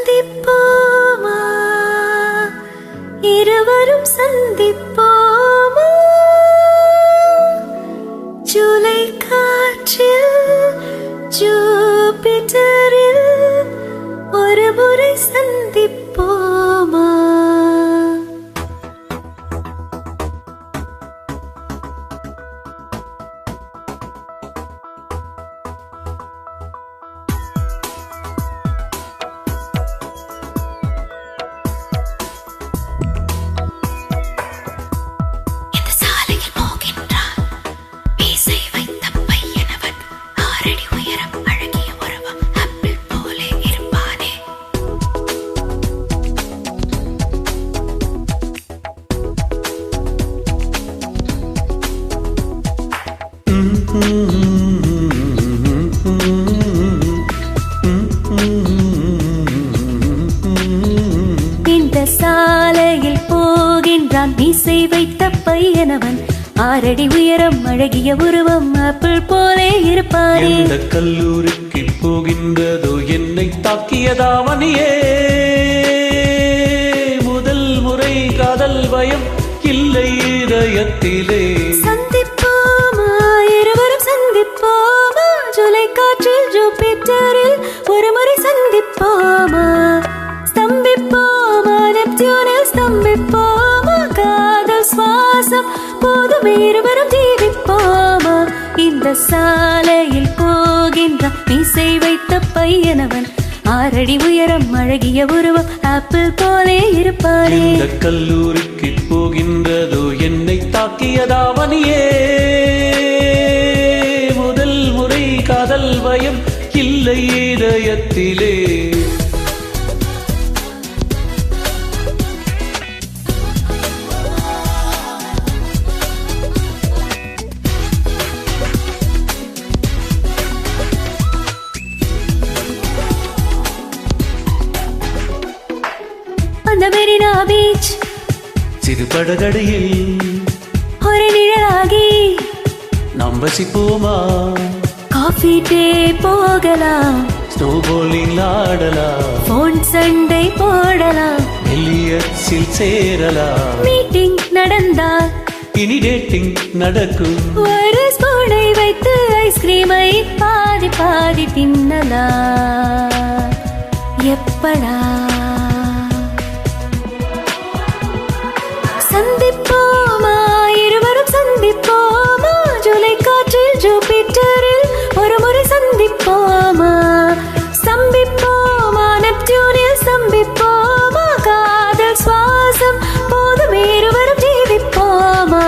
சந்திப்போமா இருவரும் சந்திப்போமா ஜூலை காற்றில் ஜூபிட்டரில் ஒரு முறை சந்திப்போமா இந்த சாலையில் போகின்றான் மீசை வைத்த பையனவன் ஆறடி உயரம் அழகிய உருவம் ஆப்பிள் போலே இருப்பானே எந்த கல்லூரிக்கு போகின்றதோ என்னை தாக்கியதாவனியே முதல் முறை காதல் பயம் இல்லை இதயத்திலே சந்திப்போமா இருவரும் சந்திப்போமா ஜூலை காற்றில் ஜூபிட்டரில் ஒரு முறை சந்திப்போமா ஸ்தம்பிப்போமா நெப்டியூனில் ஸ்தம்பிப்போமா காதல் சுவாசம் போதுமே இருவரும் ஜீவிப்போமா இந்த சாலையில் போகின்ற மீசை வைத்த பையனவன் ஆறடி உயரம் அழகிய உருவம் ஆப்பிள் போலே இருப்பானே இந்த கல்லூரிக்கு போகின்றதோ என்னை தாக்கியதாவனியே முதல் முறை காதல் பயம் இல்லை இதயத்திலே அந்த மெரினா பீச் சிறு படகடையில் ஒரு நிழலாகி நாம் வசிப்போமா காஃபி டே போகலாம் ஸ்னோ போலிங் ஆடலாம் போன் சண்டை போடலாம் எல்லியட்ஸில் சேரலாம் மீட்டிங் நடந்தால் இனி டேட்டிங் நடக்கும் ஒரு ஸ்பூனை வைத்து ஐஸ்கிரீமை பாதி பாதி தின்னலாம் எப்படா சந்திப்போமா இருவரும் சந்திப்போமா ஜூலை காற்றில் ஜூபிட்டரில் ஒரு முறை சந்திப்போமா ஸ்தம்பிப்போமா நெப்டியூனில் ஸ்தம்பிப்போமா காதல் சுவாசம் போதுமே இருவரும் ஜீவிப்போமா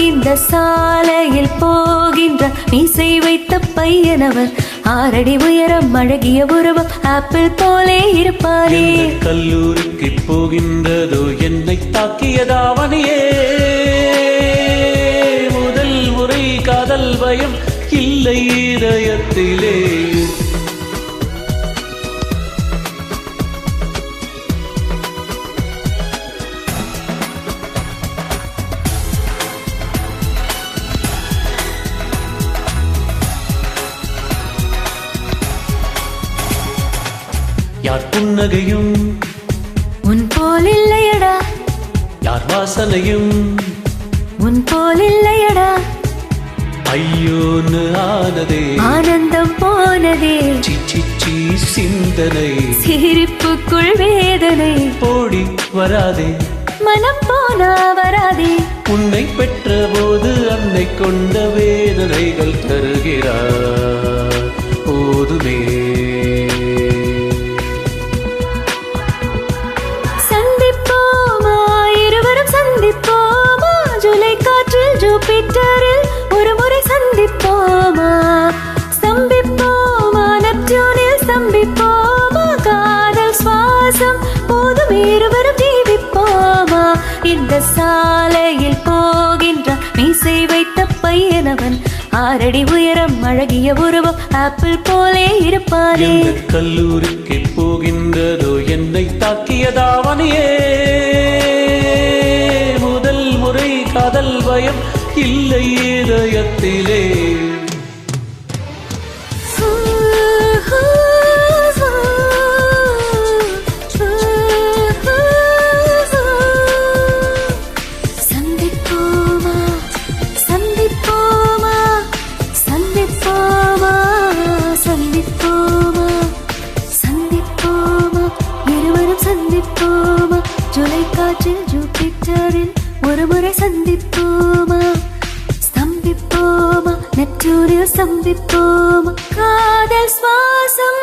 இந்த சாலையில் போகின்ற மீசை வைத்த பையனவன் ஆறடி உயரம் அழகிய உருவம் ஆப்பிள் போலே இருப்பானே கல்லூரிக்கு போகின்றதோ என்னை தாக்கியதாவனியே முதல் முறை காதல் பயம் இல்லை இதயத்திலே யார் புன்னகையும் உன் போல் இல்லையடா யார் வாசனையும் உன் போல் இல்லையடா ஐயோன்னு ஆனதே ஆனந்தம் போனதே சிச்சி சிந்தனை சிரிப்புக்குள் வேதனை போடி வராதே மனம் போனா வராதே உன்னை பெற்ற போது அன்னை கொண்ட வேதனைகள் தருகிறார் போதுமே சந்திப்போமா இருவரும் சந்திப்போமா ஜூலை காற்றில் ஜூபிட்டரில் ஒரு முறை சந்திப்போமா ஸ்தம்பிப்போமா நெப்டியூனில் ஸ்தம்பிப்போமா காதல் சுவாசம் போதும் இருவரும் ஜீவிப்போமா இந்த சாலையில் போகின்ற மீசை வைத்த பையனவன் ஆறடி உயரம் அழகிய உருவம் ஆப்பிள் போலே இருப்பானே கல்லூரிக்கு போகின்றதோ என்னை தாக்கியதாவனியே முதல் முறை காதல் பயம் இல்லை இதயத்திலே சந்திப்போமா ஜூலை காற்றில் ஜூபிட்டரில் ஒரு முறை சந்திப்போமா ஸ்தம்பிப்போமா நெப்டியூனில் சந்திப்போமா காதல் சுவாசம்